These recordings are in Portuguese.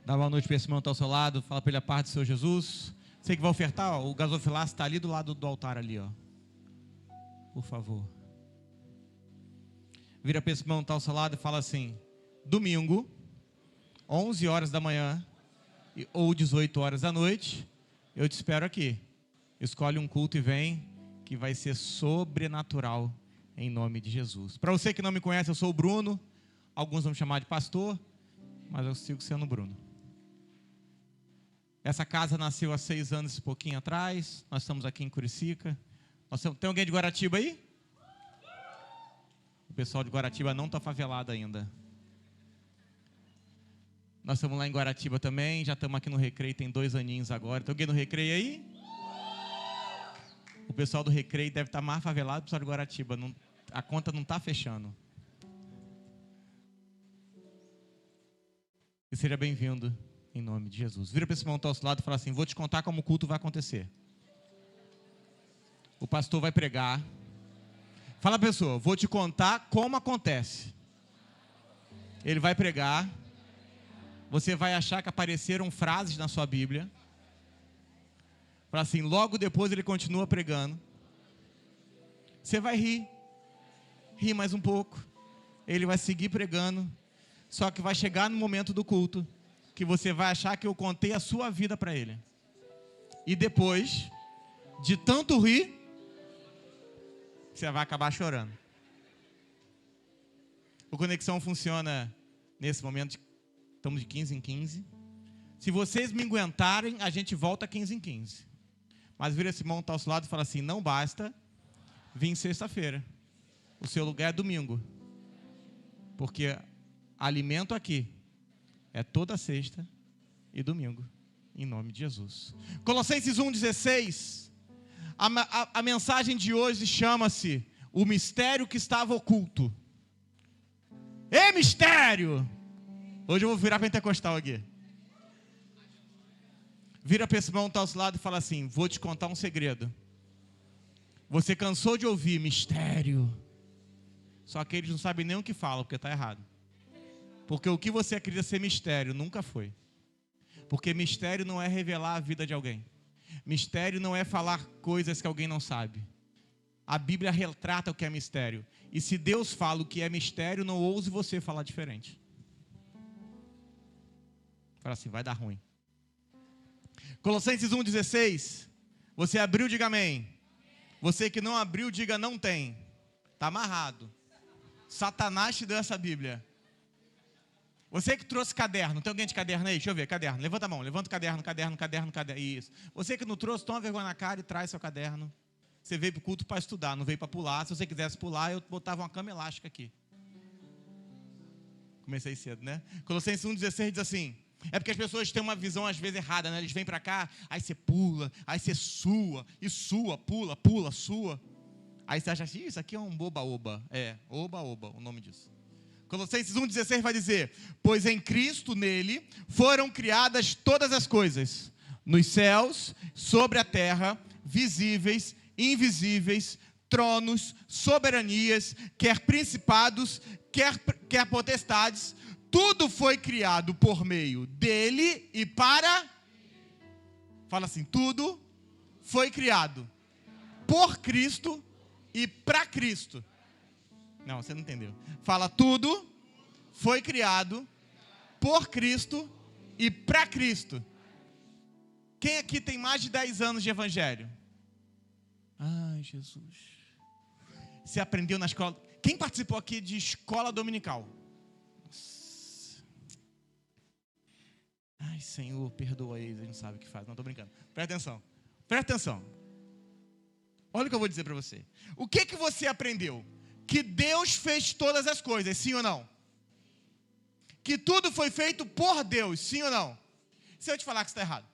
Dá boa noite para esse irmão que está ao seu lado. Fala para ele a paz do Senhor Jesus. Você que vai ofertar, ó, o gasofilaço está ali do lado do altar ali, ó. Por favor. Vira para esse irmão que está ao seu lado e fala assim: domingo, 11 horas da manhã ou 18 horas da noite, eu te espero aqui. Escolhe um culto e vem, que vai ser sobrenatural em nome de Jesus. Para você que não me conhece, eu sou o Bruno. Alguns vão me chamar de pastor, mas eu sigo sendo o Bruno. Essa casa nasceu há 6 anos e pouquinho atrás. Nós estamos aqui em Curicica. Tem alguém de Guaratiba aí? O pessoal de Guaratiba não está favelado ainda. Nós estamos lá em Guaratiba também. Já estamos aqui no Recreio, tem 2 aninhos agora. Tem alguém no Recreio aí? O pessoal do Recreio deve estar mais favelado que o pessoal de Guaratiba. A conta não está fechando. E seja bem-vindo em nome de Jesus. Vira para esse irmão que está ao seu lado e fala assim: vou te contar como o culto vai acontecer. O pastor vai pregar. Fala, pessoa, vou te contar como acontece. Ele vai pregar. Você vai achar que apareceram frases na sua Bíblia. Fala assim, logo depois ele continua pregando. Você vai rir. Rir mais um pouco. Ele vai seguir pregando. Só que vai chegar no momento do culto que você vai achar que eu contei a sua vida para ele. E depois, de tanto rir, você vai acabar chorando. O Conexão funciona nesse momento, estamos de 15 em 15. Se vocês me aguentarem, a gente volta 15 em 15. Mas vira esse irmão que está ao seu lado e fala assim, não basta vir sexta-feira. O seu lugar é domingo. Porque alimento aqui é toda sexta e domingo, em nome de Jesus. Colossenses 1,16, a mensagem de hoje chama-se o mistério que estava oculto. Ei, mistério! Hoje eu vou virar pentecostal aqui. Vira para esse irmão que está ao seu lado e fala assim, vou te contar um segredo. Você cansou de ouvir mistério, só que eles não sabem nem o que falam, porque está errado. Porque o que você acredita ser mistério nunca foi. Porque mistério não é revelar a vida de alguém. Mistério não é falar coisas que alguém não sabe. A Bíblia retrata o que é mistério. E se Deus fala o que é mistério, não ouse você falar diferente. Fala assim, vai dar ruim. Colossenses 1,16. Você abriu, diga amém. Você que não abriu, diga não tem. Está amarrado. Satanás te deu essa Bíblia. Você que trouxe caderno, tem alguém de caderno aí? Deixa eu ver, caderno, levanta a mão, levanta o caderno, isso. Você que não trouxe, toma vergonha na cara e traz seu caderno. Você veio para o culto para estudar, não veio para pular. Se você quisesse pular, eu botava uma cama elástica aqui. Comecei cedo, né? Colossenses 1,16 diz assim, é porque as pessoas têm uma visão às vezes errada, né? Eles vêm para cá, aí você pula, aí você sua, e sua, pula, sua. Aí você acha assim, isso aqui é um oba-oba. É, oba-oba, o nome disso. Colossenses 1,16 vai dizer, pois em Cristo nele foram criadas todas as coisas, nos céus, sobre a terra, visíveis, invisíveis, tronos, soberanias, quer principados, quer potestades, tudo foi criado por meio dele e para... Fala assim, tudo foi criado por Cristo e para Cristo. Não, você não entendeu. Fala, tudo foi criado por Cristo e para Cristo. Quem aqui tem mais de 10 anos de evangelho? Ai, Jesus. Você aprendeu na escola... Quem participou aqui de escola dominical? Nossa. Ai, Senhor, perdoa eles, eles não sabem o que faz. Não, estou brincando. Presta atenção. Presta atenção. Olha o que eu vou dizer para você. O que você aprendeu? Que Deus fez todas as coisas, sim ou não? Que tudo foi feito por Deus, sim ou não? Se eu te falar que está errado.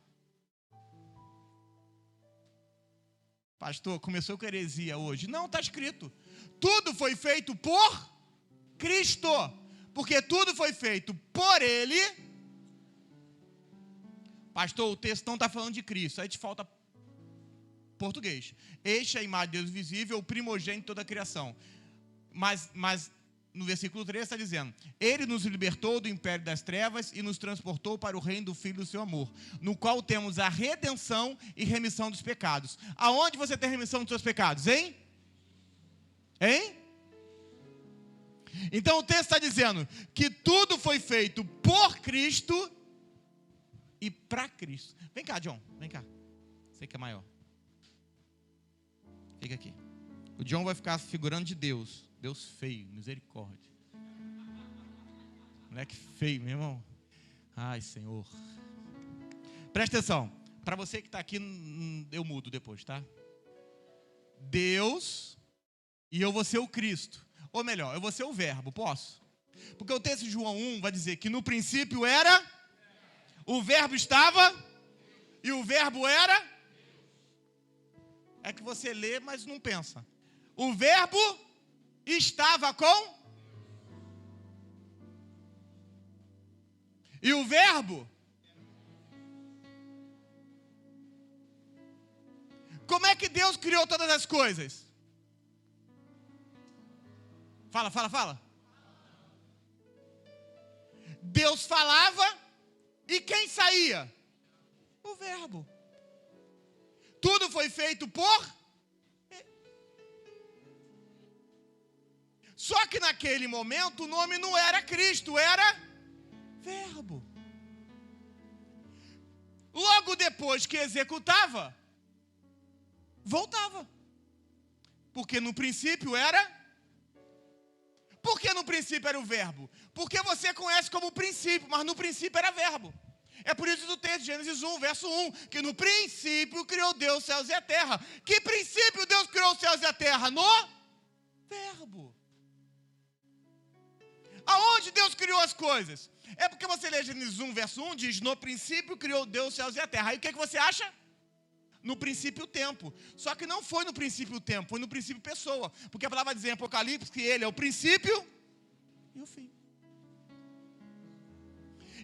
Pastor, começou com heresia hoje. Não, está escrito. Tudo foi feito por Cristo. Porque tudo foi feito por Ele. Pastor, o texto não está falando de Cristo. Aí te falta português. Este é a imagem de Deus visível, o primogênito de toda a criação. Mas no versículo 3 está dizendo: Ele nos libertou do império das trevas e nos transportou para o reino do Filho do seu amor, no qual temos a redenção e remissão dos pecados. Aonde você tem remissão dos seus pecados, hein? Hein? Então o texto está dizendo que tudo foi feito por Cristo e para Cristo. Vem cá, John, vem cá. Você que é maior. Fica aqui. O John vai ficar figurando de Deus. Deus feio, misericórdia. Moleque feio, meu irmão. Ai, Senhor. Presta atenção. Para você que está aqui, eu mudo depois, tá? Deus e eu vou ser o Cristo. Ou melhor, eu vou ser o verbo, posso? Porque o texto de João 1 vai dizer que no princípio era, o verbo estava, e o verbo era. É que você lê, mas não pensa. O verbo estava com. E o verbo. Como é que Deus criou todas as coisas? Fala. Deus falava e quem saía? O verbo. Tudo foi feito por. Só que naquele momento o nome não era Cristo, era verbo. Logo depois que executava, voltava. Porque no princípio era. Por que no princípio era o verbo? Porque você conhece como princípio, mas no princípio era verbo. É por isso do texto, Gênesis 1, verso 1, que no princípio criou Deus os céus e a terra. Que princípio Deus criou os céus e a terra? No verbo. Aonde Deus criou as coisas? É porque você lê Gênesis 1, verso 1, diz: no princípio criou Deus os céus e a terra. Aí o que você acha? No princípio o tempo. Só que não foi no princípio o tempo, foi no princípio pessoa. Porque a palavra diz em Apocalipse que ele é o princípio e o fim.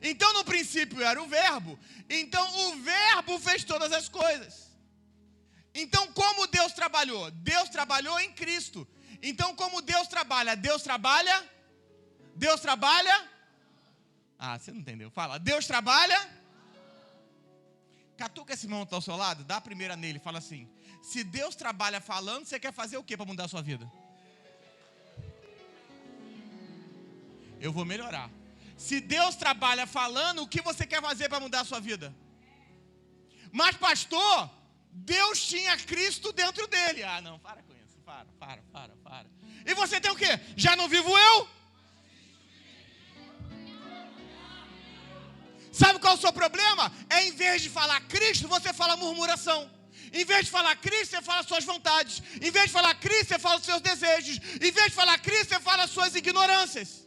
Então no princípio era o verbo. Então o verbo fez todas as coisas. Então como Deus trabalhou? Deus trabalhou em Cristo. Então como Deus trabalha? Deus trabalha. Ah, você não entendeu. Fala, Deus trabalha. Catuca esse irmão que está ao seu lado, dá a primeira nele, fala assim: se Deus trabalha falando, você quer fazer o que para mudar a sua vida? Eu vou melhorar. Se Deus trabalha falando, o que você quer fazer para mudar a sua vida? Mas pastor, Deus tinha Cristo dentro dele. Ah não, para com isso, para. E você tem o quê? Já não vivo eu? Sabe qual é o seu problema? É em vez de falar Cristo, você fala murmuração. Em vez de falar Cristo, você fala suas vontades. Em vez de falar Cristo, você fala os seus desejos. Em vez de falar Cristo, você fala as suas ignorâncias.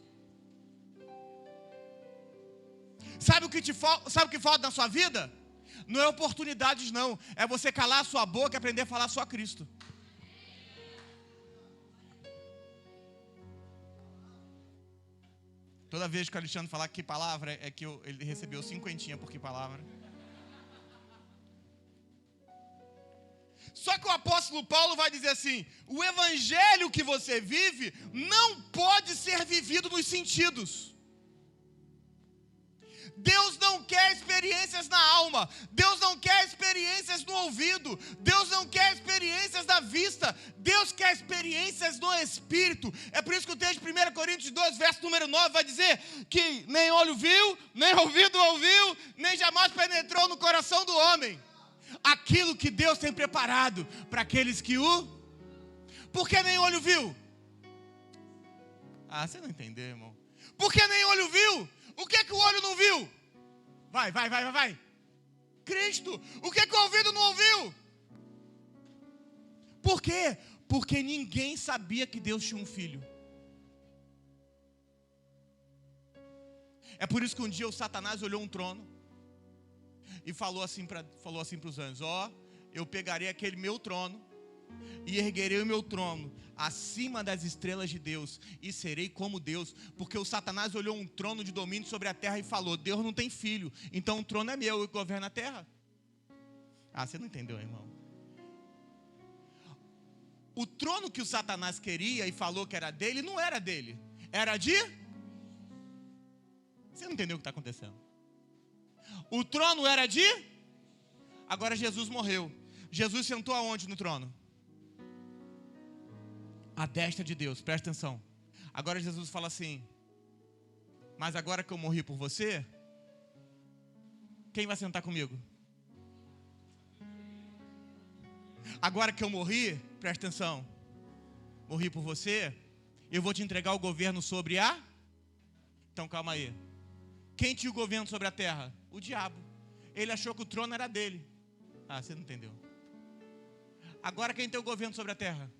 Sabe o que falta na sua vida? Não é oportunidades não. É você calar a sua boca e aprender a falar só Cristo. Toda vez que o Alexandre falar que palavra, é que ele recebeu 50 por que palavra. Só que o apóstolo Paulo vai dizer assim: o evangelho que você vive não pode ser vivido nos sentidos. Deus não quer experiências na alma. Deus não quer experiências no ouvido. Deus não quer experiências da vista. Deus quer experiências no Espírito. É por isso que o texto de 1 Coríntios 2, verso número 9, vai dizer que nem olho viu, nem ouvido ouviu, nem jamais penetrou no coração do homem aquilo que Deus tem preparado para aqueles que o... Por que nem olho viu? Ah, você não entendeu, irmão. Por que nem olho viu? O que o olho não viu? Vai. Cristo. O que o ouvido não ouviu? Por quê? Porque ninguém sabia que Deus tinha um filho. É por isso que um dia o Satanás olhou um trono e falou assim para os anjos: ó, eu pegarei aquele meu trono e erguerei o meu trono acima das estrelas de Deus e serei como Deus. Porque o Satanás olhou um trono de domínio sobre a terra e falou: Deus não tem filho, então o trono é meu, eu governo a terra. Ah, você não entendeu, irmão? O trono que o Satanás queria e falou que era dele, não era dele. era de... Você não entendeu o que está acontecendo. O trono era de... Agora Jesus morreu. Jesus sentou aonde no trono? À destra de Deus, presta atenção. Agora Jesus fala assim: mas agora que eu morri por você, quem vai sentar comigo? Agora que eu morri, presta atenção, morri por você, eu vou te entregar o governo sobre a... Então calma aí. Quem tinha o governo sobre a terra? O diabo. Ele achou que o trono era dele. Ah, você não entendeu. Agora quem tem o governo sobre a terra?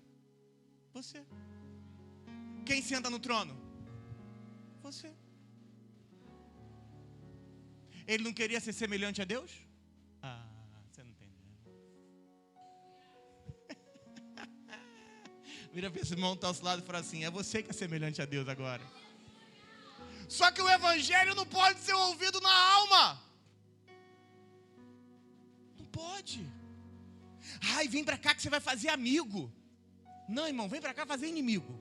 Você. Quem senta no trono? Você. Ele não queria ser semelhante a Deus? Ah, você não entendeu. Vira para esse irmão que está ao seu lado e fala assim: é você que é semelhante a Deus agora. Só que o evangelho não pode ser ouvido na alma. Não pode. Ai, vem para cá que você vai fazer amigo. Não, irmão, vem para cá fazer inimigo.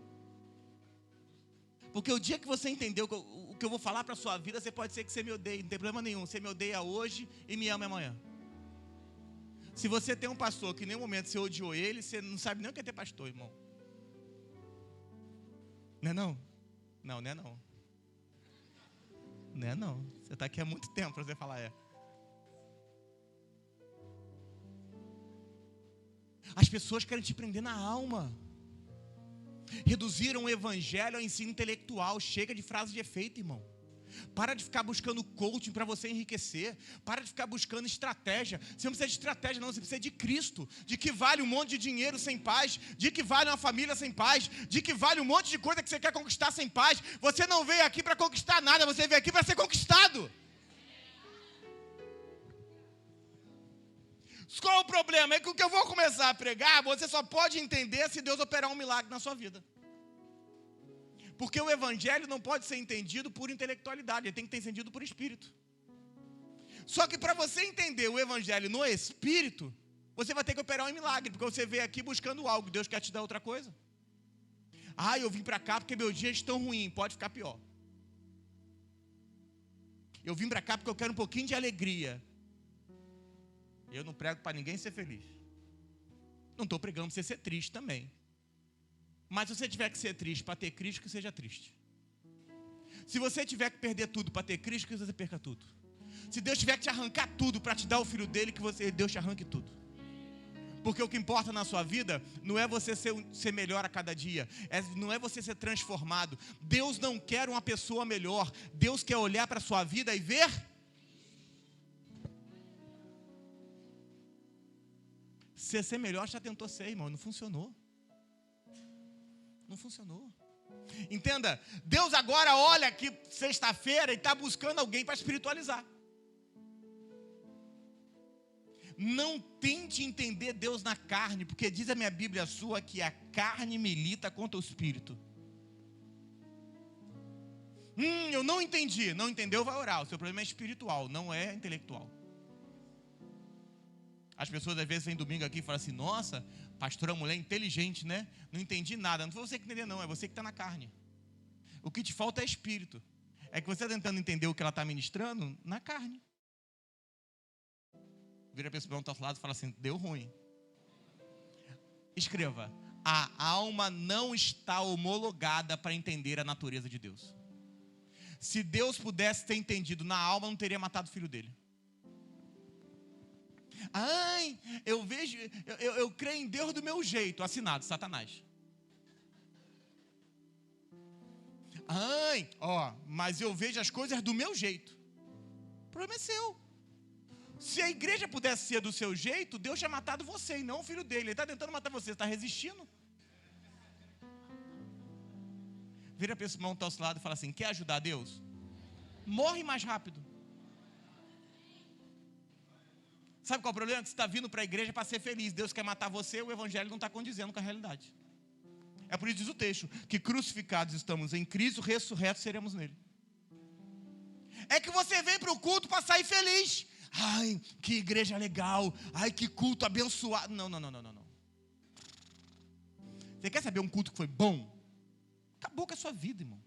Porque o dia que você entendeu o que eu vou falar para a sua vida, você pode ser que você me odeie, não tem problema nenhum. Você me odeia hoje e me ama amanhã. Se você tem um pastor que em nenhum momento você odiou ele, você não sabe nem o que é ter pastor, irmão. Não é não? Não, não é não. Não é não. Você está aqui há muito tempo para você falar é. As pessoas querem te prender na alma. Reduziram o evangelho ao ensino intelectual. Chega de frase de efeito, irmão. Para de ficar buscando coaching para você enriquecer. Para de ficar buscando estratégia. Você não precisa de estratégia não, você precisa de Cristo. De que vale um monte de dinheiro sem paz. De que vale uma família sem paz. De que vale um monte de coisa que você quer conquistar sem paz. Você não veio aqui para conquistar nada, você veio aqui para ser conquistado. Qual o problema? É que o que eu vou começar a pregar, você só pode entender se Deus operar um milagre na sua vida. Porque o evangelho não pode ser entendido por intelectualidade, ele tem que ser entendido por espírito. Só que para você entender o evangelho no espírito, você vai ter que operar um milagre, porque você veio aqui buscando algo, Deus quer te dar outra coisa. Ah, eu vim para cá porque meus dias estão ruins, pode ficar pior. Eu vim para cá porque eu quero um pouquinho de alegria. Eu não prego para ninguém ser feliz. Não estou pregando para você ser triste também. Mas se você tiver que ser triste para ter Cristo, que seja triste. Se você tiver que perder tudo para ter Cristo, que você perca tudo. Se Deus tiver que te arrancar tudo para te dar o filho dele, que Deus te arranque tudo. Porque o que importa na sua vida não é você ser melhor a cada dia. Não é você ser transformado. Deus não quer uma pessoa melhor. Deus quer olhar para a sua vida e ver... Você ser melhor já tentou ser, irmão, não funcionou. Não funcionou. Entenda, Deus agora olha aqui sexta-feira e está buscando alguém para espiritualizar. Não tente entender Deus na carne, porque diz a minha Bíblia sua que a carne milita contra o espírito. Eu não entendi. Não entendeu, vai orar. O seu problema é espiritual, não é intelectual. As pessoas às vezes vêm domingo aqui e falam assim: nossa, pastora, mulher inteligente, né? Não entendi nada. Não foi você que entendeu não, é você que está na carne. O que te falta é espírito. É que você está tentando entender o que ela está ministrando na carne. Vira a pessoa ao seu lado e fala assim: deu ruim. Escreva: a alma não está homologada para entender a natureza de Deus. Se Deus pudesse ter entendido na alma, não teria matado o filho dele. Ai, eu creio em Deus do meu jeito. Assinado, Satanás. Ai, mas eu vejo as coisas do meu jeito. O problema é seu. Se a igreja pudesse ser do seu jeito, Deus tinha matado você e não o filho dele. Ele está tentando matar você está resistindo. Vira para esse irmão que está ao seu lado e fala assim: quer ajudar Deus? Morre mais rápido. Sabe qual é o problema? Que você está vindo para a igreja para ser feliz. Deus quer matar você, o evangelho não está condizendo com a realidade. É por isso diz o texto, que crucificados estamos em Cristo, ressurretos seremos nele. É que você vem para o culto para sair feliz. Ai, que igreja legal. Ai, que culto abençoado. Não. Você quer saber um culto que foi bom? Acabou com a sua vida, irmão.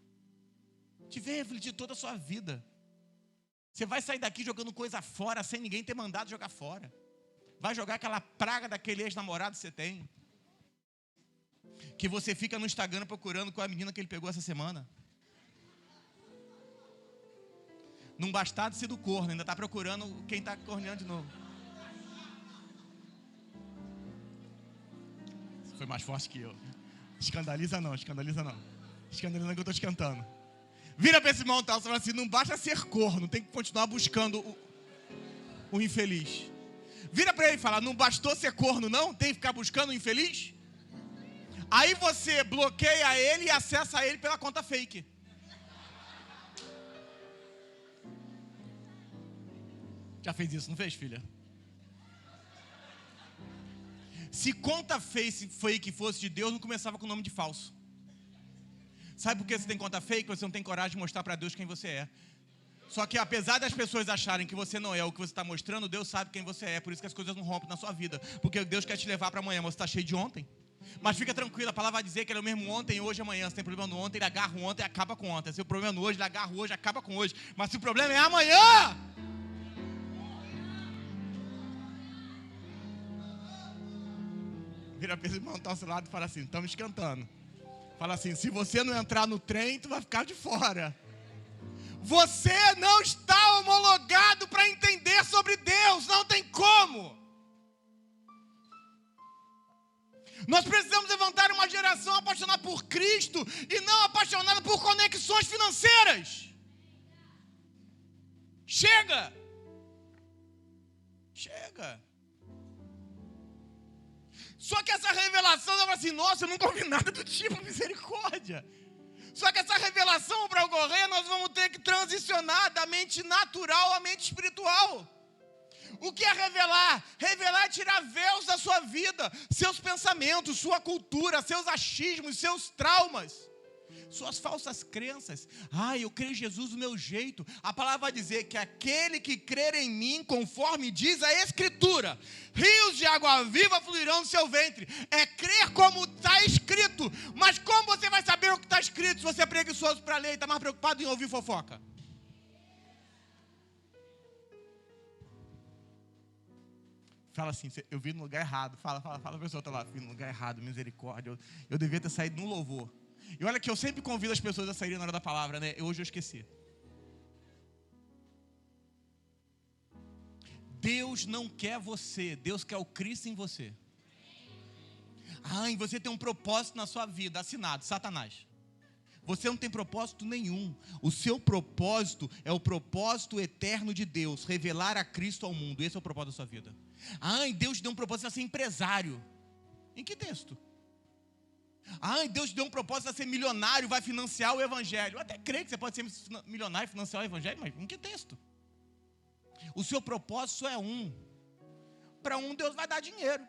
te ver refletir toda a sua vida. Você vai sair daqui jogando coisa fora, sem ninguém ter mandado jogar fora. Vai jogar aquela praga daquele ex-namorado que você tem. Que você fica no Instagram procurando qual é a menina que ele pegou essa semana. Não bastado ser do corno, ainda está procurando quem está corneando de novo. Você foi mais forte que eu. Escandaliza não, escandaliza não. Escandaliza não que eu estou te cantando. Vira para esse irmão e fala assim, não basta ser corno, tem que continuar buscando o infeliz. Vira para ele e fala, não bastou ser corno não? Tem que ficar buscando o infeliz? Aí você bloqueia ele e acessa ele pela conta fake. Já fez isso, não fez, filha? Se conta fake fosse de Deus, não começava com o nome de falso. Sabe por que você tem conta fake? Você não tem coragem de mostrar para Deus quem você é. Só que apesar das pessoas acharem que você não é o que você está mostrando, Deus sabe quem você é. Por isso que as coisas não rompem na sua vida. Porque Deus quer te levar para amanhã, mas você está cheio de ontem. Mas fica tranquilo, a palavra vai dizer que ele é o mesmo ontem, hoje e amanhã. Se tem problema no ontem, ele agarra o ontem e acaba com ontem. Se o problema é no hoje, ele agarra o hoje e acaba com hoje. Mas se o problema é amanhã... Vira para esse irmão, tá ao seu lado e fala assim, estamos esquentando. Fala assim, se você não entrar no trem, tu vai ficar de fora. Você não está homologado para entender sobre Deus, não tem como. Nós precisamos levantar uma geração apaixonada por Cristo e não apaixonada por conexões financeiras. Chega! Chega! Só que essa revelação, ela fala assim, nossa, eu nunca ouvi nada do tipo, misericórdia. Só que essa revelação para ocorrer, nós vamos ter que transicionar da mente natural à mente espiritual. O que é revelar? Revelar é tirar véus da sua vida, seus pensamentos, sua cultura, seus achismos, seus traumas, suas falsas crenças. Eu creio em Jesus do meu jeito. A palavra vai dizer que aquele que crer em mim, conforme diz a Escritura, rios de água viva fluirão do seu ventre. É crer como está escrito. Mas como você vai saber o que está escrito se você é preguiçoso para ler e está mais preocupado em ouvir fofoca? Fala assim, eu vi no lugar errado. Fala a pessoa está lá, vi no lugar errado, misericórdia. Eu devia ter saído no louvor. E olha que eu sempre convido as pessoas a saírem na hora da palavra, né? Hoje eu esqueci. Deus não quer você, Deus quer o Cristo em você. E você tem um propósito na sua vida, assinado, Satanás. Você não tem propósito nenhum. O seu propósito é o propósito eterno de Deus, revelar a Cristo ao mundo. Esse é o propósito da sua vida. Deus te deu um propósito de ser empresário. Em que texto? Deus te deu um propósito de ser milionário, vai financiar o evangelho. Eu até creio que você pode ser milionário e financiar o evangelho, mas em que texto? O seu propósito só é um. Para um, Deus vai dar dinheiro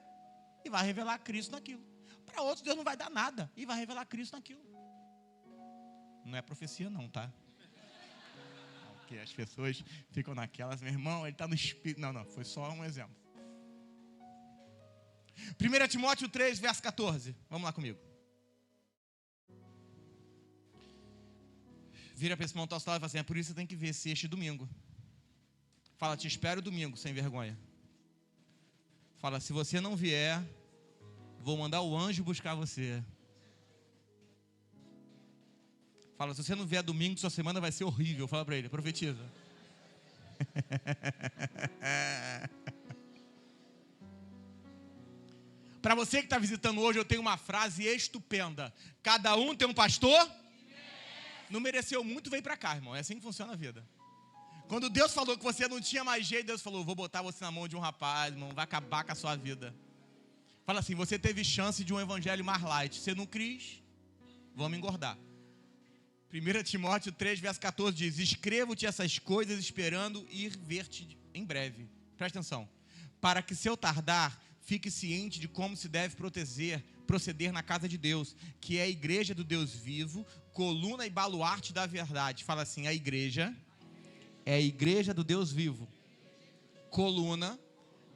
e vai revelar Cristo naquilo. Para outros, Deus não vai dar nada e vai revelar Cristo naquilo. Não é profecia não, tá? Porque as pessoas ficam naquelas, meu irmão, ele está no espírito. Não, foi só um exemplo. 1 Timóteo 3, verso 14. Vamos lá comigo. Vira para esse irmão, tá ao seu lado e fala assim, é por isso que você tem que ver se este domingo. Fala, te espero domingo, sem vergonha. Fala, se você não vier, vou mandar o anjo buscar você. Fala, se você não vier domingo, sua semana vai ser horrível. Fala para ele, profetiza. Para você que está visitando hoje, eu tenho uma frase estupenda. Cada um tem um pastor? Não mereceu muito, veio para cá, irmão. É assim que funciona a vida. Quando Deus falou que você não tinha mais jeito, Deus falou, vou botar você na mão de um rapaz, irmão, vai acabar com a sua vida. Fala assim, você teve chance de um evangelho mais light. Você não quis, vamos engordar. 1 Timóteo 3, verso 14 diz, escrevo-te essas coisas esperando ir ver-te em breve. Presta atenção. Para que se eu tardar, fique ciente de como se deve proceder na casa de Deus, que é a igreja do Deus vivo, coluna e baluarte da verdade. Fala assim, a igreja é a igreja do Deus vivo, coluna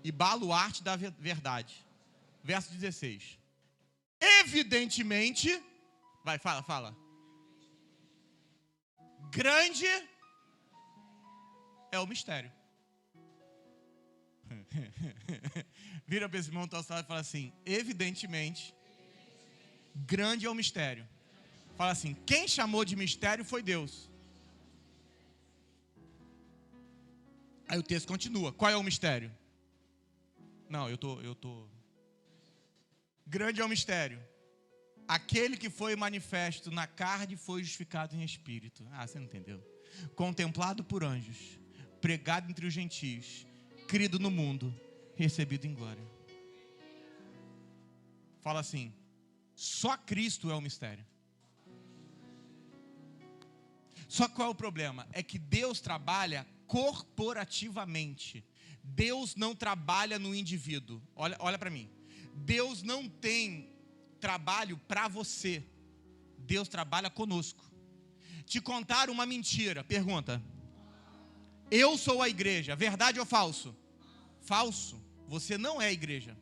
e baluarte da verdade. Verso 16. Evidentemente, vai, fala. Grande é o mistério. Vira para esse irmão e fala assim: evidentemente, grande é o mistério. Fala assim: quem chamou de mistério foi Deus. Aí o texto continua. Qual é o mistério? Não, eu tô. Grande é o mistério. Aquele que foi manifesto na carne foi justificado em espírito. Ah, você não entendeu. Contemplado por anjos, pregado entre os gentios, crido no mundo, recebido em glória. Fala assim: só Cristo é o mistério. Só que qual é o problema? É que Deus trabalha corporativamente. Deus não trabalha no indivíduo. Olha para mim. Deus não tem trabalho para você. Deus trabalha conosco. Te contaram uma mentira. Pergunta: eu sou a igreja. Verdade ou falso? Falso. Você não é a igreja.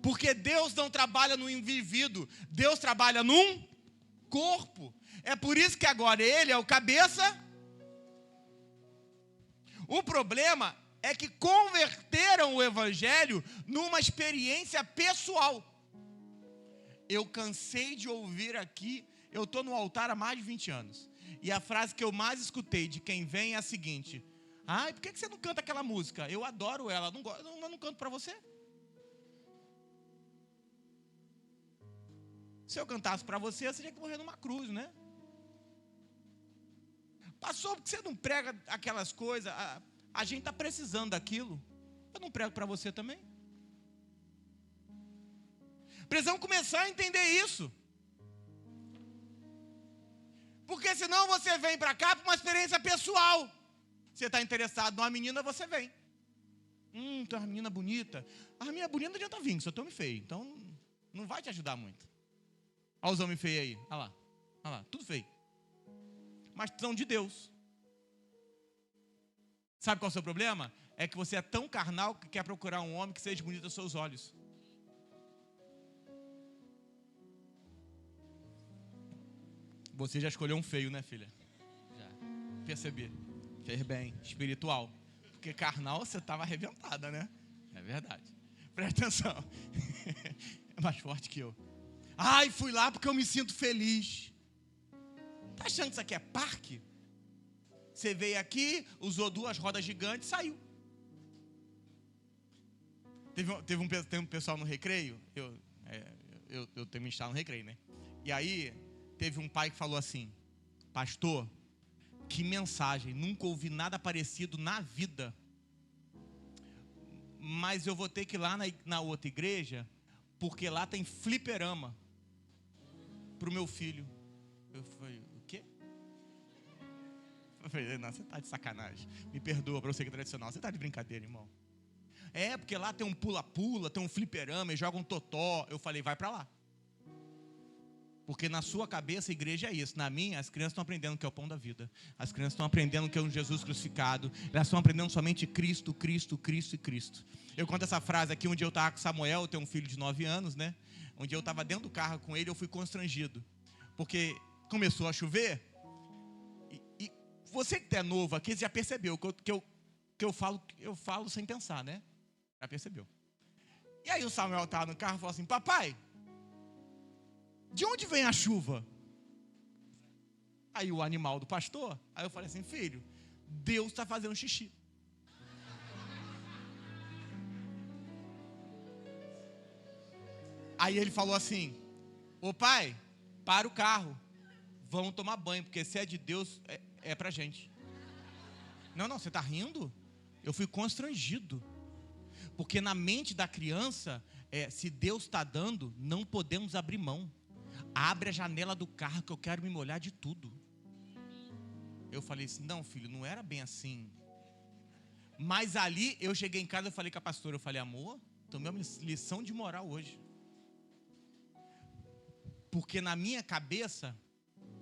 Porque Deus não trabalha no indivíduo, Deus trabalha num corpo. É por isso que agora Ele é o cabeça. O problema é que converteram o evangelho numa experiência pessoal. Eu cansei de ouvir aqui, eu estou no altar há mais de 20 anos, e a frase que eu mais escutei de quem vem é a seguinte: ai, por que você não canta aquela música? Eu adoro ela, eu não canto para você. Se eu cantasse para você, você tinha que morrer numa cruz, né? Passou porque você não prega aquelas coisas. A gente está precisando daquilo. Eu não prego para você também. Precisamos começar a entender isso. Porque senão você vem para cá para uma experiência pessoal. Você está interessado numa menina, você vem. Tem uma menina bonita. A menina bonita não adianta vir, só tem homem feio. Então não vai te ajudar muito. Olha os homens feios aí. Olha lá, tudo feio. Mas são de Deus. Sabe qual é o seu problema? É que você é tão carnal que quer procurar um homem que seja bonito aos seus olhos. Você já escolheu um feio, né, filha? Já. Percebi. Fez bem. Espiritual. Porque carnal você estava arrebentada, né? É verdade. Presta atenção. É mais forte que eu. Ai, fui lá porque eu me sinto feliz. Tá achando que isso aqui é parque? Você veio aqui, usou 2 rodas gigantes e saiu. Teve um pessoal no recreio. Eu tenho me instalado no recreio, né? E aí, teve um pai que falou assim: pastor, que mensagem, nunca ouvi nada parecido na vida. Mas eu vou ter que ir lá na outra igreja, porque lá tem fliperama para o meu filho. Eu falei: o quê? Eu falei: não, você está de sacanagem. Me perdoa para você que é tradicional. Você está de brincadeira, irmão. É, porque lá tem um pula-pula, tem um fliperama, e joga um totó. Eu falei: vai para lá. Porque na sua cabeça a igreja é isso. Na minha, as crianças estão aprendendo que é o pão da vida. As crianças estão aprendendo que é um Jesus crucificado. Elas estão aprendendo somente Cristo, Cristo, Cristo e Cristo. Eu conto essa frase aqui. Um dia eu estava com Samuel, eu tenho um filho de 9 anos, né? Um dia eu estava dentro do carro com ele, eu fui constrangido. Porque começou a chover. E você que é novo aqui, já percebeu que eu falo sem pensar, né? Já percebeu. E aí o Samuel estava no carro e falou assim: papai, de onde vem a chuva? Aí o animal do pastor, aí eu falei assim: filho, Deus está fazendo xixi. Aí ele falou assim: ô pai, para o carro, vamos tomar banho, porque se é de Deus, é pra gente. Não, você está rindo? Eu fui constrangido. Porque na mente da criança, se Deus está dando, não podemos abrir mão. Abre a janela do carro que eu quero me molhar de tudo. Eu falei assim: não, filho, não era bem assim. Mas ali eu cheguei em casa e falei com a pastora, eu falei: amor, tomei uma lição de moral hoje. Porque na minha cabeça,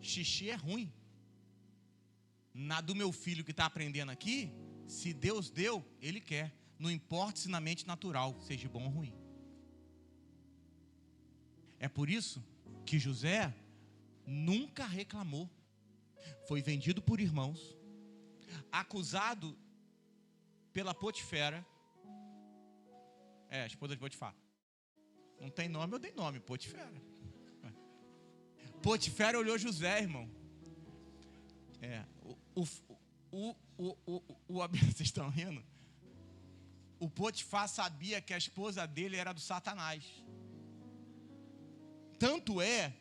xixi é ruim. Na do meu filho que está aprendendo aqui, se Deus deu, Ele quer. Não importa se na mente natural, seja bom ou ruim. É por isso que José nunca reclamou. Foi vendido por irmãos, acusado pela Potifera. A esposa de Potifar. Não tem nome, eu dei nome, Potifera. Potifera olhou José, irmão. Vocês estão rindo? O Potifar sabia que a esposa dele era do Satanás. Tanto é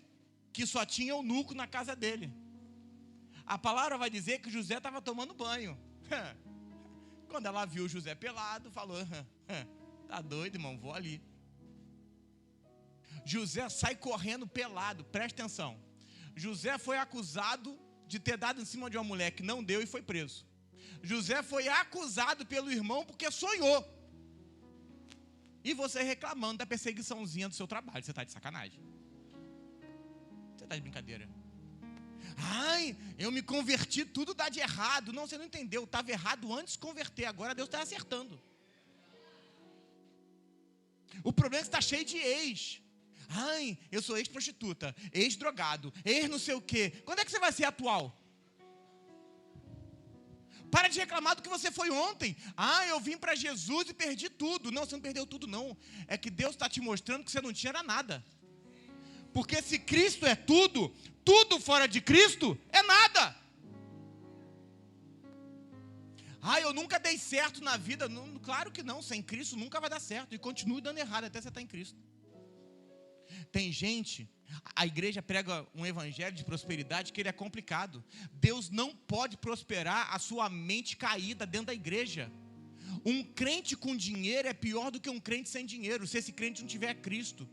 que só tinha eunuco na casa dele. A palavra vai dizer que José estava tomando banho. Quando ela viu José pelado, falou: tá doido, irmão, vou ali. José sai correndo pelado, presta atenção. José foi acusado de ter dado em cima de uma mulher que não deu e foi preso. José foi acusado pelo irmão porque sonhou. E você reclamando da perseguiçãozinha do seu trabalho. Você está de sacanagem. Você está de brincadeira. Ai, eu me converti, tudo dá de errado. Não, você não entendeu. Estava errado antes de se converter. Agora Deus está acertando. O problema é que está cheio de ex. Ai, eu sou ex-prostituta, ex-drogado, ex-não sei o quê. Quando é que você vai ser atual? Para de reclamar do que você foi ontem. Ah, eu vim para Jesus e perdi tudo. Não, você não perdeu tudo não. É que Deus está te mostrando que você não tinha nada. Porque se Cristo é tudo, tudo fora de Cristo é nada. Ah, eu nunca dei certo na vida. Não, claro que não, sem Cristo nunca vai dar certo. E continue dando errado até você estar em Cristo. Tem gente, a igreja prega um evangelho de prosperidade que ele é complicado. Deus não pode prosperar a sua mente caída dentro da igreja. Um crente com dinheiro é pior do que um crente sem dinheiro, se esse crente não tiver Cristo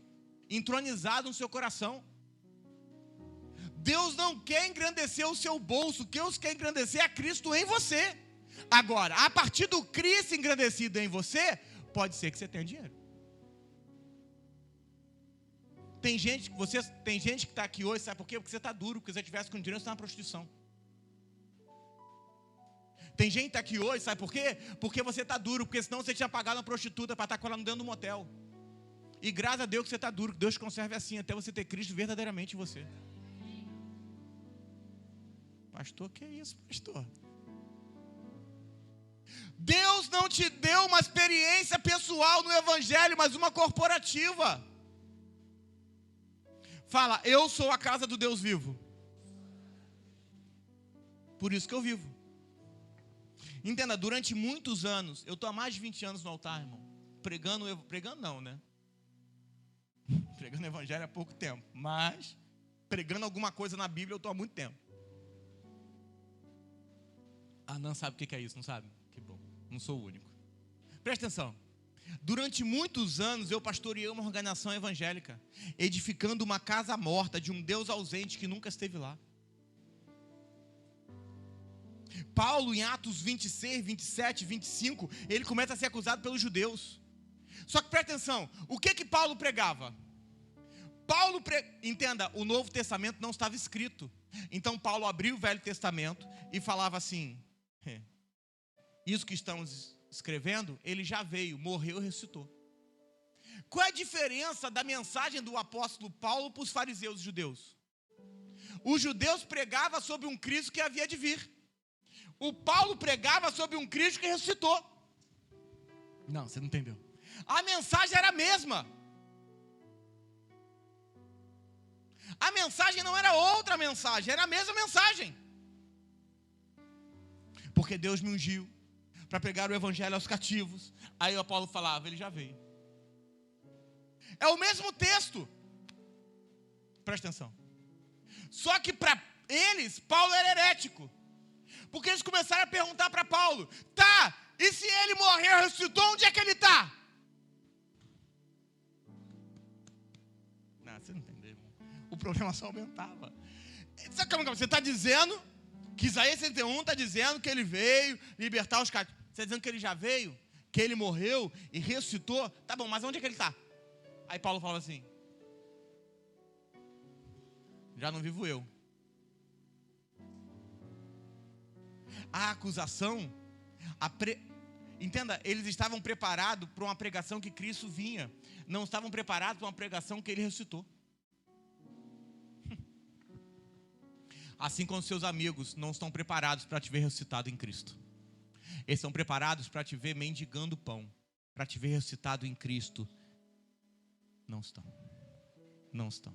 entronizado no seu coração. Deus não quer engrandecer o seu bolso, Deus quer engrandecer a Cristo em você. Agora, a partir do Cristo engrandecido em você, pode ser que você tenha dinheiro. Tem gente que está aqui hoje, sabe por quê? Porque você está duro, porque se você tivesse com dinheiro, você está na prostituição. Tem gente que está aqui hoje, sabe por quê? Porque você está duro, porque senão você tinha pagado uma prostituta para estar com ela dentro do motel. E graças a Deus que você está duro, que Deus te conserve assim, até você ter Cristo verdadeiramente em você. Pastor, que é isso, pastor? Deus não te deu uma experiência pessoal no Evangelho, mas uma corporativa. Fala, eu sou a casa do Deus vivo. Por isso que eu vivo. Entenda, durante muitos anos, eu estou há mais de 20 anos no altar, irmão. Pregando não, né? Pregando o Evangelho há pouco tempo. Mas, pregando alguma coisa na Bíblia, eu estou há muito tempo. Ah, não sabe o que é isso, não sabe? Que bom, não sou o único. Presta atenção. Durante muitos anos eu pastoreei uma organização evangélica, edificando uma casa morta de um Deus ausente que nunca esteve lá. Paulo, em Atos 26, 27, 25, ele começa a ser acusado pelos judeus. Só que presta atenção, o que Paulo pregava? Entenda, o Novo Testamento não estava escrito. Então Paulo abriu o Velho Testamento e falava assim: isso que estamos escrevendo, ele já veio, morreu e ressuscitou. Qual é a diferença da mensagem do apóstolo Paulo para os fariseus e judeus? Os judeus pregavam sobre um Cristo que havia de vir. O Paulo pregava sobre um Cristo que ressuscitou. Não, você não entendeu. A mensagem era a mesma. A mensagem não era outra mensagem, era a mesma mensagem. Porque Deus me ungiu para pregar o evangelho aos cativos. Aí o Paulo falava, ele já veio. É o mesmo texto. Presta atenção. Só que para eles, Paulo era herético. Porque eles começaram a perguntar para Paulo: tá, e se ele morreu e ressuscitou, onde é que ele está? Não, você não entendeu, irmão. O problema só aumentava. Você está dizendo que Isaías 61 está dizendo que ele veio libertar os cativos. Você está dizendo que ele já veio, que ele morreu e ressuscitou? Tá bom, mas onde é que ele está? Aí Paulo fala assim: já não vivo eu. A acusação, entenda, eles estavam preparados para uma pregação que Cristo vinha. Não estavam preparados para uma pregação que ele ressuscitou. Assim como seus amigos não estão preparados para te ver ressuscitado em Cristo. Eles estão preparados para te ver mendigando pão, para te ver ressuscitado em Cristo. Não estão. Não estão.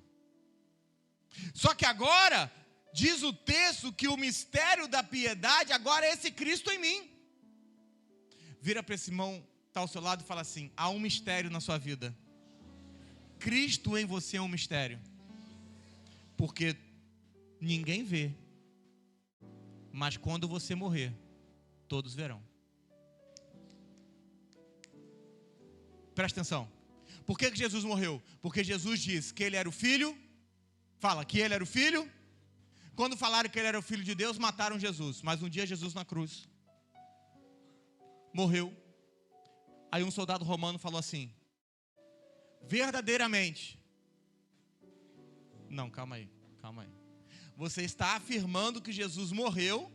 Só que agora, diz o texto que o mistério da piedade agora é esse Cristo em mim. Vira para esse irmão que está ao seu lado e fala assim: há um mistério na sua vida. Cristo em você é um mistério. Porque ninguém vê, mas quando você morrer, todos verão. Presta atenção. Por que Jesus morreu? Porque Jesus disse que ele era o filho. Fala que ele era o filho. Quando falaram que ele era o filho de Deus, mataram Jesus. Mas um dia Jesus na cruz morreu. Aí um soldado romano falou assim: verdadeiramente. Não, calma aí. Você está afirmando que Jesus morreu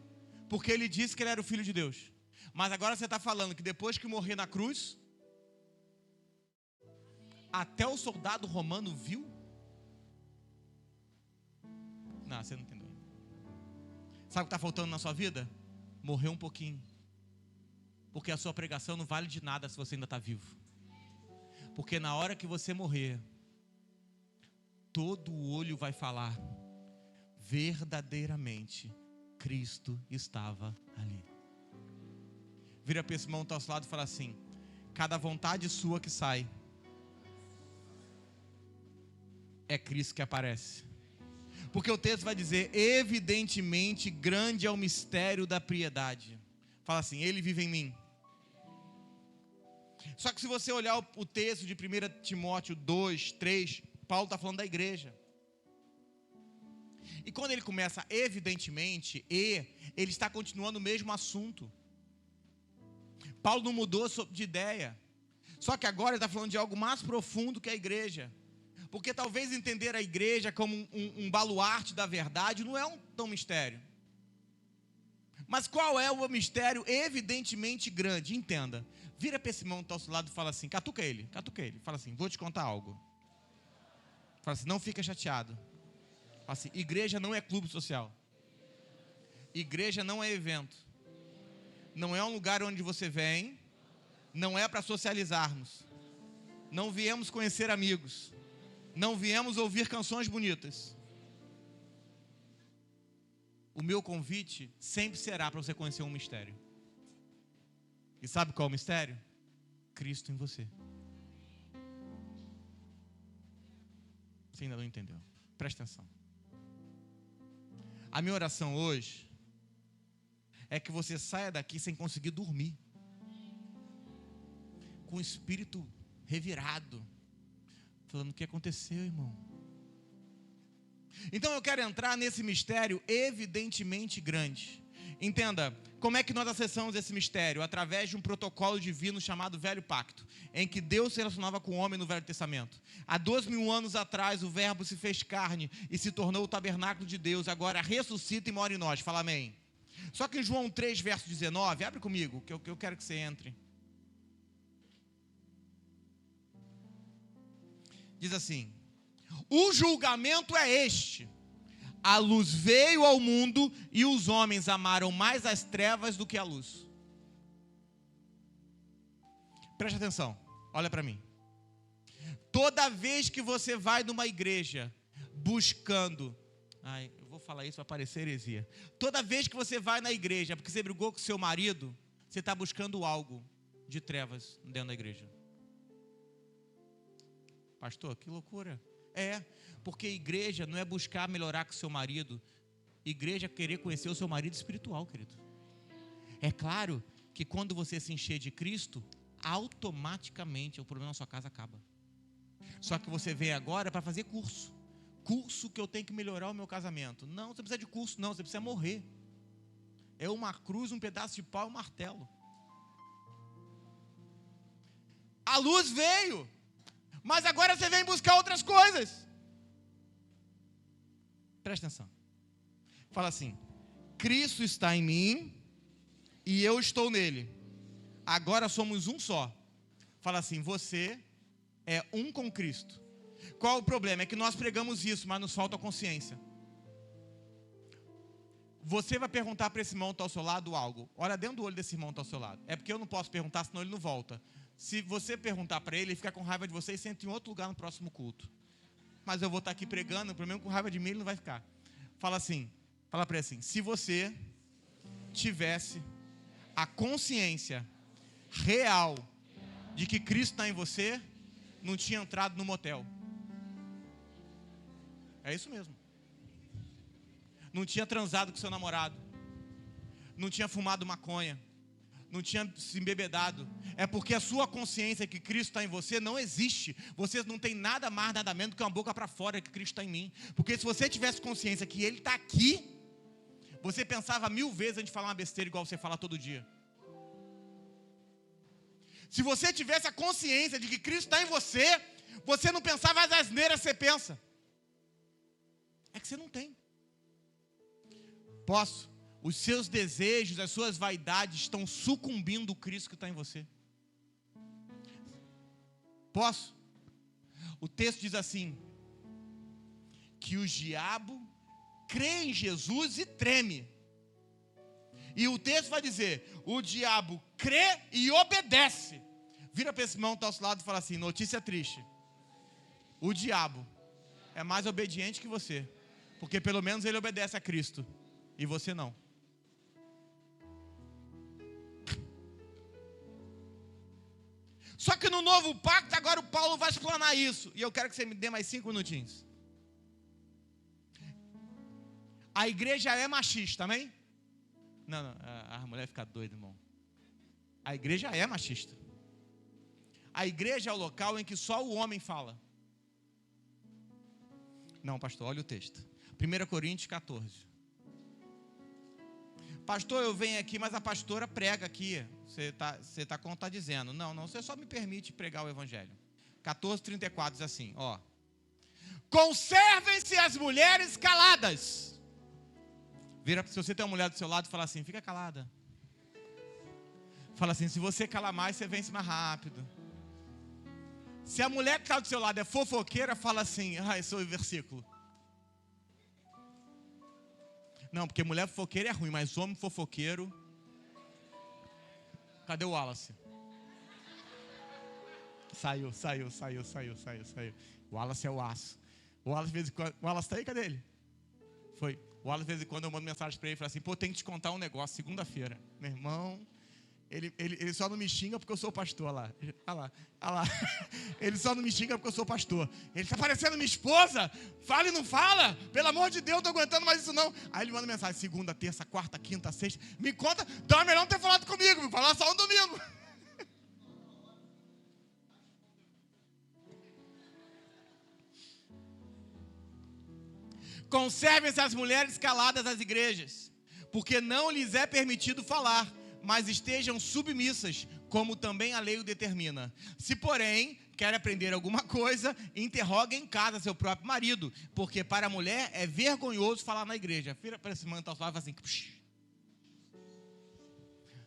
porque ele disse que ele era o filho de Deus. Mas agora você está falando que depois que morrer na cruz, até o soldado romano viu? Não, você não entendeu. Sabe o que está faltando na sua vida? Morrer um pouquinho. Porque a sua pregação não vale de nada se você ainda está vivo. Porque na hora que você morrer, todo olho vai falar: verdadeiramente Cristo estava ali. Vira para esse irmão que está ao seu lado e fala assim: cada vontade sua que sai, é Cristo que aparece. Porque o texto vai dizer: evidentemente grande é o mistério da piedade. Fala assim: ele vive em mim. Só que se você olhar o texto de 1 Timóteo 2, 3, Paulo está falando da igreja. E quando ele começa evidentemente, ele está continuando o mesmo assunto. Paulo não mudou de ideia. Só que agora ele está falando de algo mais profundo que a igreja. Porque talvez entender a igreja como um baluarte da verdade não é tão mistério. Mas qual é o mistério evidentemente grande? Entenda. Vira para esse irmão que está ao seu lado e fala assim, catuca ele. Fala assim: vou te contar algo. Fala assim: não fica chateado. Fala assim: igreja não é clube social. Igreja não é evento. Não é um lugar onde você vem. Não é para socializarmos. Não viemos conhecer amigos. Não viemos ouvir canções bonitas. O meu convite sempre será para você conhecer um mistério. E sabe qual é o mistério? Cristo em você. Você ainda não entendeu? Presta atenção. A minha oração hoje é que você saia daqui sem conseguir dormir, com o espírito revirado, falando: o que aconteceu, irmão? Então eu quero entrar nesse mistério evidentemente grande. Entenda, como é que nós acessamos esse mistério? Através de um protocolo divino chamado Velho Pacto, em que Deus se relacionava com o homem no Velho Testamento. Há 2000 anos atrás o verbo se fez carne e se tornou o tabernáculo de Deus. Agora ressuscita e mora em nós. Fala amém. Só que em João 3, verso 19, abre comigo, que eu quero que você entre. Diz assim: o julgamento é este: a luz veio ao mundo e os homens amaram mais as trevas do que a luz. Preste atenção, olha para mim. Toda vez que você vai numa igreja buscando... eu vou falar isso para parecer heresia. Toda vez que você vai na igreja porque você brigou com seu marido, você está buscando algo de trevas dentro da igreja. Pastor, que loucura. Porque igreja não é buscar melhorar com seu marido. Igreja é querer conhecer o seu marido espiritual, querido. É claro que quando você se encher de Cristo, automaticamente o problema na sua casa acaba. Só que você vem agora para fazer curso. Curso que eu tenho que melhorar o meu casamento. Não, você precisa de curso não, você precisa morrer. É uma cruz, um pedaço de pau e um martelo. A luz veio, mas agora você vem buscar outras coisas. Presta atenção. Fala assim: Cristo está em mim e eu estou nele. Agora somos um só. Fala assim: você é um com Cristo. Qual o problema? É que nós pregamos isso, mas nos falta consciência. Você vai perguntar para esse irmão que está ao seu lado algo. Olha dentro do olho desse irmão que está ao seu lado. É porque eu não posso perguntar, senão ele não volta. Se você perguntar para ele fica com raiva de você e senta em outro lugar no próximo culto. Mas eu vou estar aqui pregando, pelo menos com raiva de mim ele não vai ficar. Fala para ele assim, se você tivesse a consciência real de que Cristo está em você, não tinha entrado no motel. É isso mesmo. Não tinha transado com seu namorado, não tinha fumado maconha, não tinha se embebedado. É porque a sua consciência que Cristo está em você não existe. Você não tem nada mais, nada menos do que uma boca para fora que Cristo está em mim. Porque se você tivesse consciência que Ele está aqui, você pensava 1000 vezes antes de falar uma besteira igual você fala todo dia. Se você tivesse a consciência de que Cristo está em você, você não pensava as asneiras que você pensa. É que você não tem. Posso? Os seus desejos, as suas vaidades estão sucumbindo o Cristo que está em você. Posso? O texto diz assim, que o diabo crê em Jesus e treme. E o texto vai dizer, o diabo crê e obedece. Vira para esse irmão que está ao seu lado e fala assim, notícia triste. O diabo é mais obediente que você, porque pelo menos ele obedece a Cristo, e você não. Só que no novo pacto, agora o Paulo vai explanar isso. E eu quero que você me dê mais 5 minutinhos. A igreja é machista, amém? Não, a mulher fica doida, irmão. A igreja é machista. A igreja é o local em que só o homem fala. Não, pastor, olha o texto. 1 Coríntios 14. Pastor, eu venho aqui, mas a pastora prega aqui. Você está como está dizendo. Não, você só me permite pregar o evangelho. 14:34 diz assim, ó. Conservem-se as mulheres caladas. Vira, se você tem uma mulher do seu lado, fala assim, fica calada. Fala assim, se você calar mais, você vence mais rápido. Se a mulher que está do seu lado é fofoqueira, fala assim, esse é o versículo. Não, porque mulher fofoqueira é ruim, mas homem fofoqueiro... Cadê o Wallace? Saiu. O Wallace é o aço. O Wallace, de vez em quando... O Wallace tá aí? Cadê ele? Foi. O Wallace, de vez em quando, eu mando mensagem para ele e falo assim, pô, tem que te contar um negócio, segunda-feira. Meu irmão... Ele só não me xinga porque eu sou pastor, olha lá. Ele só não me xinga porque eu sou pastor. Ele está parecendo minha esposa. Fala e não fala. Pelo amor de Deus, não estou aguentando mais isso não. Aí ele manda mensagem, segunda, terça, quarta, quinta, sexta. Me conta, então é melhor não ter falado comigo. Me falar só um domingo. Conservem-se as mulheres caladas das igrejas, porque não lhes é permitido falar, mas estejam submissas, como também a lei o determina. Se, porém, quer aprender alguma coisa, interrogue em casa seu próprio marido, porque para a mulher é vergonhoso falar na igreja. Vira para esse mano que está ao lado e fala assim, psh.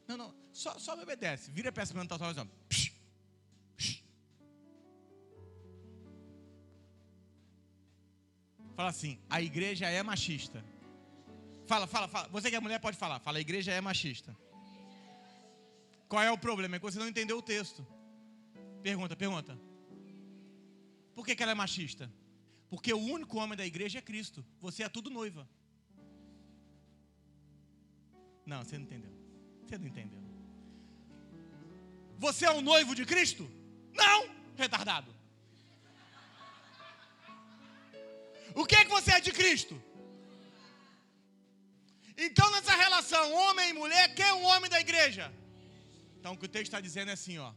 Não, só me obedece. Vira para esse mano que está ao lado e fala, psh. Fala assim, a igreja é machista. Fala. Você que é mulher pode falar. Fala, a igreja é machista. Qual é o problema? É que você não entendeu o texto. Pergunta. Por que ela é machista? Porque o único homem da igreja é Cristo. Você é tudo noiva. Não, você não entendeu. Você é um noivo de Cristo? Não, retardado. O que é que você é de Cristo? Então nessa relação homem e mulher, quem é o homem da igreja? Então o que o texto está dizendo é assim, ó.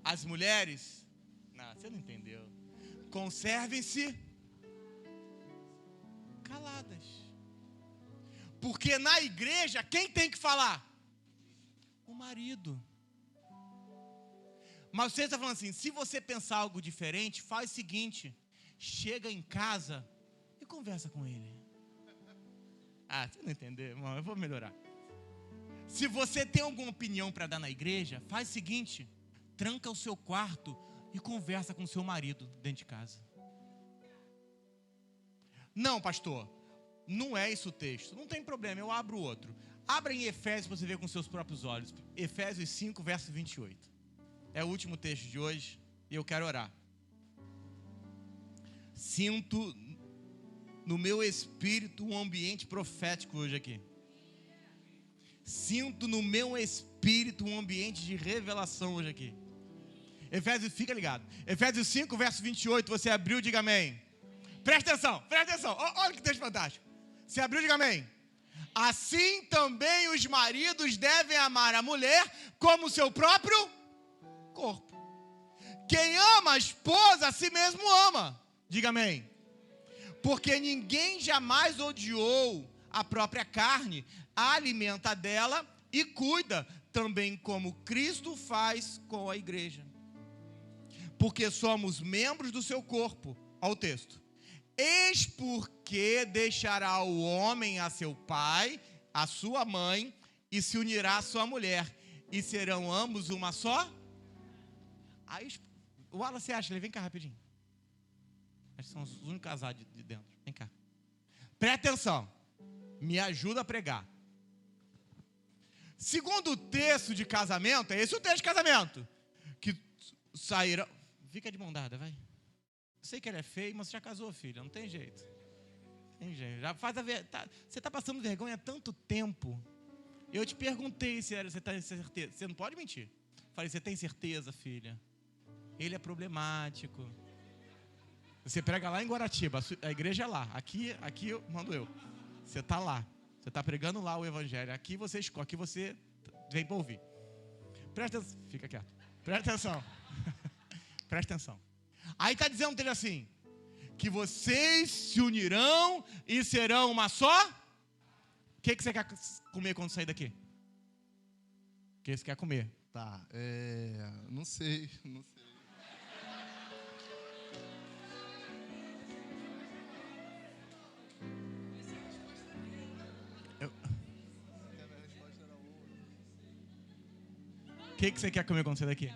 As mulheres, não, você não entendeu. Conservem-se caladas. Porque na igreja, quem tem que falar? O marido. Mas você está falando assim, se você pensar algo diferente, faz o seguinte, chega em casa e conversa com ele. Você não entendeu, irmão, eu vou melhorar. Se você tem alguma opinião para dar na igreja, faz o seguinte, tranca o seu quarto e conversa com o seu marido dentro de casa. Não, pastor, não é isso o texto. Não tem problema, eu abro outro. Abra em Efésios para você ver com seus próprios olhos. Efésios 5, verso 28. É o último texto de hoje e eu quero orar. Sinto no meu espírito um ambiente profético hoje aqui. Sinto no meu espírito um ambiente de revelação hoje aqui. Efésios, fica ligado. Efésios 5, verso 28, você abriu, diga amém. Presta atenção. Olha que texto fantástico. Você abriu, diga amém. Assim também os maridos devem amar a mulher como seu próprio corpo. Quem ama a esposa, a si mesmo ama. Diga amém. Porque ninguém jamais odiou a própria carne, alimenta dela e cuida, também como Cristo faz com a igreja. Porque somos membros do seu corpo. Olha o texto. Eis porque deixará o homem a seu pai, a sua mãe, e se unirá à sua mulher, e serão ambos uma só. Aí, o Wallace Ashley, vem cá rapidinho. Acho que são os únicos casados de dentro. Vem cá. Presta atenção. Me ajuda a pregar. Segundo o texto de casamento, é esse o texto de casamento. Que saíram... Fica de mão dada, vai. Eu sei que ele é feio, mas você já casou, filha. Não tem jeito. Tem jeito. Já faz você está passando vergonha há tanto tempo. Eu te perguntei se você tem certeza. Você não pode mentir. Falei, você tem certeza, filha? Ele é problemático. Você prega lá em Guaratiba, a igreja é lá. Aqui eu mando eu. Você está lá. Você está pregando lá o evangelho. Aqui você escolhe, aqui você vem para ouvir. Presta atenção. Fica quieto. Presta atenção. Presta atenção. Aí está dizendo dele assim, que vocês se unirão e serão uma só. O que você quer comer quando sair daqui? O que você quer comer? Tá, não sei. O que você quer comer quando sair daqui?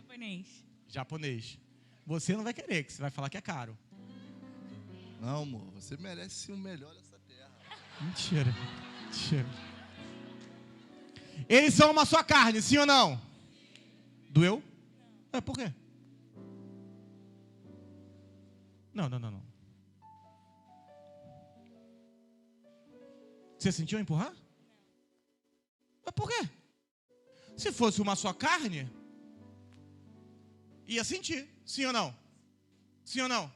Japonês. Você não vai querer, que você vai falar que é caro. Não, amor, você merece o melhor dessa terra. Mentira. Eles são uma só carne, sim ou não? Doeu? Por quê? Não. Você sentiu empurrar? Mas por quê? Se fosse uma só carne, ia sentir, sim ou não? Sim ou não?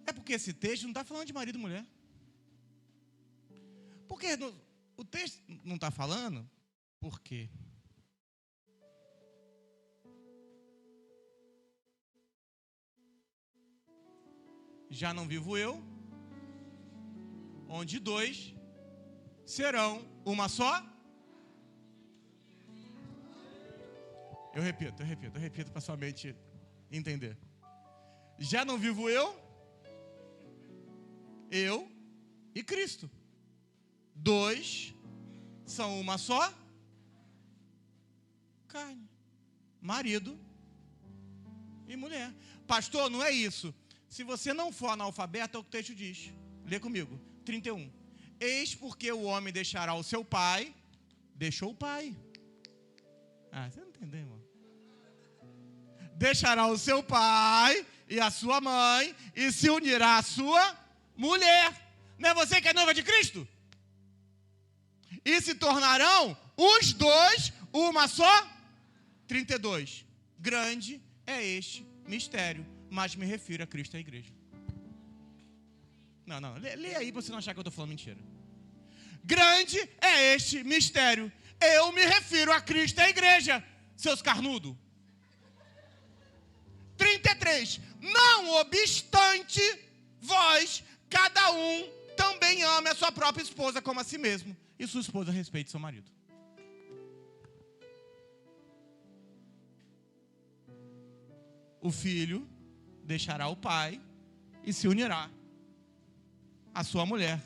É porque esse texto não está falando de marido e mulher. Porque o texto não está falando, por quê? Já não vivo eu, onde dois serão uma só. Eu repito para sua mente entender. Já não vivo eu e Cristo. Dois são uma só carne. Marido e mulher. Pastor, não é isso. Se você não for analfabeto, é o que o texto diz. Lê comigo. 31. Eis porque o homem deixará o seu pai. Deixou o pai. Você não entendeu, irmão? Deixará o seu pai e a sua mãe e se unirá à sua mulher. Não é você que é noiva de Cristo? E se tornarão os dois uma só. 32. Grande é este mistério, mas me refiro a Cristo e à igreja. Não. Lê aí para você não achar que eu estou falando mentira. Grande é este mistério. Eu me refiro a Cristo e à igreja, seus carnudos. 33. Não obstante, vós, cada um, também ame a sua própria esposa como a si mesmo, e sua esposa respeite seu marido. O filho deixará o pai e se unirá à sua mulher,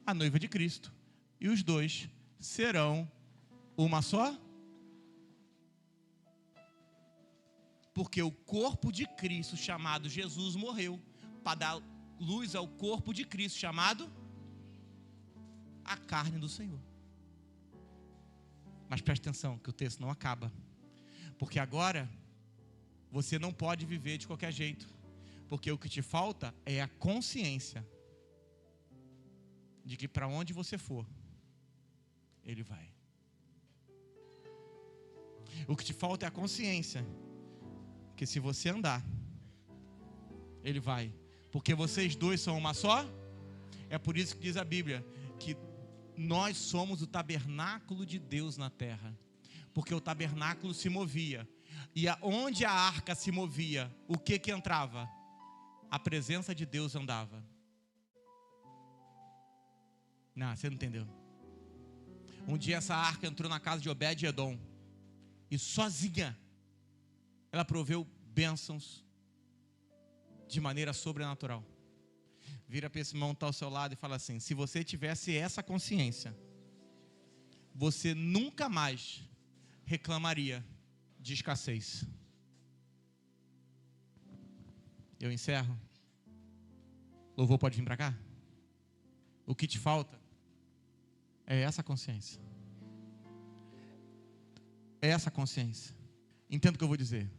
a noiva de Cristo, e os dois serão uma só. Porque o corpo de Cristo, chamado Jesus, morreu para dar luz ao corpo de Cristo, chamado a carne do Senhor. Mas preste atenção, que o texto não acaba. Porque agora, você não pode viver de qualquer jeito. Porque o que te falta é a consciência de que para onde você for, Ele vai. O que te falta é a consciência que se você andar, Ele vai. Porque vocês dois são uma só. É por isso que diz a Bíblia que nós somos o tabernáculo de Deus na terra. Porque o tabernáculo se movia. E onde a arca se movia, o que entrava? A presença de Deus andava. Não, você não entendeu. Um dia essa arca entrou na casa de Obed-Edom. E sozinha, ela proveu bênçãos de maneira sobrenatural. Vira para esse irmão que está ao seu lado e fala assim: se você tivesse essa consciência, você nunca mais reclamaria de escassez. Eu encerro. Louvor pode vir para cá? O que te falta é essa consciência. É essa consciência. Entenda o que eu vou dizer.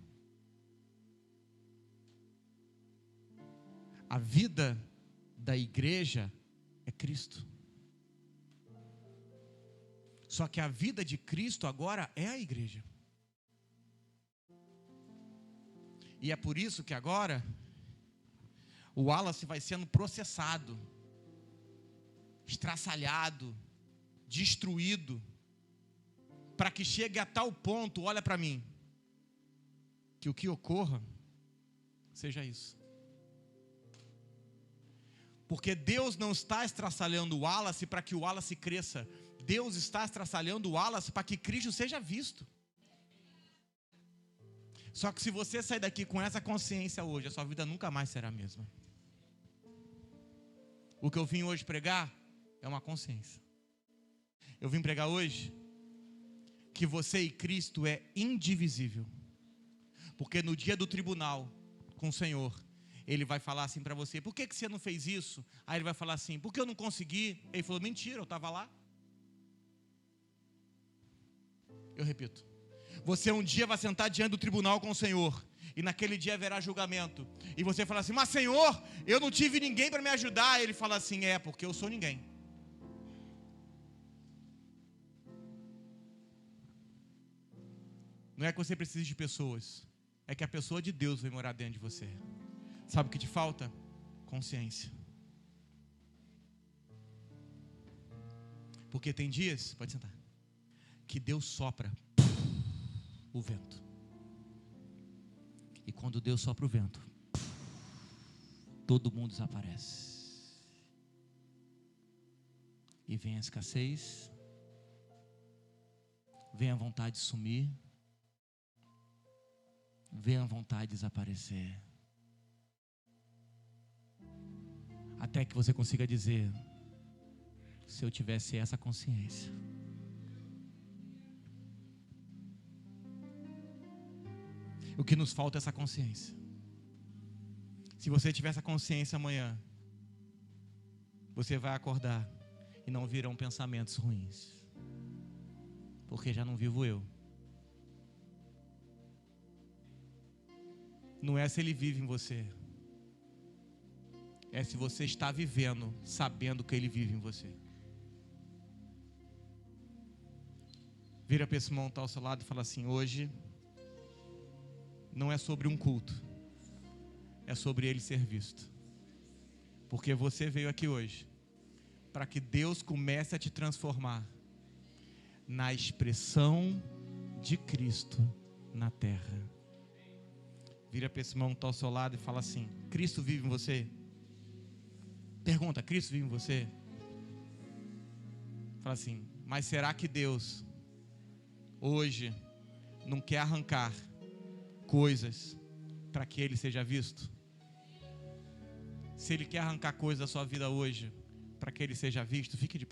A vida da igreja é Cristo. Só que a vida de Cristo agora é a igreja. E é por isso que agora o Wallace vai sendo processado, estraçalhado, destruído, para que chegue a tal ponto, olha para mim, que o que ocorra seja isso. Porque Deus não está estraçalhando o Wallace para que o Wallace cresça. Deus está estraçalhando o Wallace para que Cristo seja visto. Só que se você sair daqui com essa consciência hoje, a sua vida nunca mais será a mesma. O que eu vim hoje pregar é uma consciência. Eu vim pregar hoje que você e Cristo é indivisível. Porque no dia do tribunal com o Senhor, Ele vai falar assim para você: por que você não fez isso? Aí Ele vai falar assim: porque eu não consegui. Ele falou: mentira, eu estava lá. Eu repito: você um dia vai sentar diante do tribunal com o Senhor, e naquele dia haverá julgamento, e você fala assim: mas Senhor, eu não tive ninguém para me ajudar. Ele fala assim: é, porque eu sou ninguém. Não é que você precise de pessoas, é que a pessoa de Deus vai morar dentro de você. Sabe o que te falta? Consciência. Porque tem dias, pode sentar, que Deus sopra o vento. E quando Deus sopra o vento, todo mundo desaparece. E vem a escassez, vem a vontade de sumir, vem a vontade de desaparecer. Até que você consiga dizer: se eu tivesse essa consciência, o que nos falta é essa consciência. Se você tiver essa consciência amanhã, você vai acordar e não virão pensamentos ruins, porque já não vivo eu. Não é se Ele vive em você, é se você está vivendo sabendo que Ele vive em você. Vira para esse irmão que está ao seu lado e fala assim: hoje não é sobre um culto, é sobre ele ser visto. Porque você veio aqui hoje para que Deus comece a te transformar na expressão de Cristo na terra. Vira para esse irmão que está ao seu lado e fala assim: Cristo vive em você? Pergunta: Cristo vive em você? Fala assim: mas será que Deus hoje não quer arrancar coisas para que Ele seja visto? Se Ele quer arrancar coisas da sua vida hoje para que Ele seja visto, fique de pé.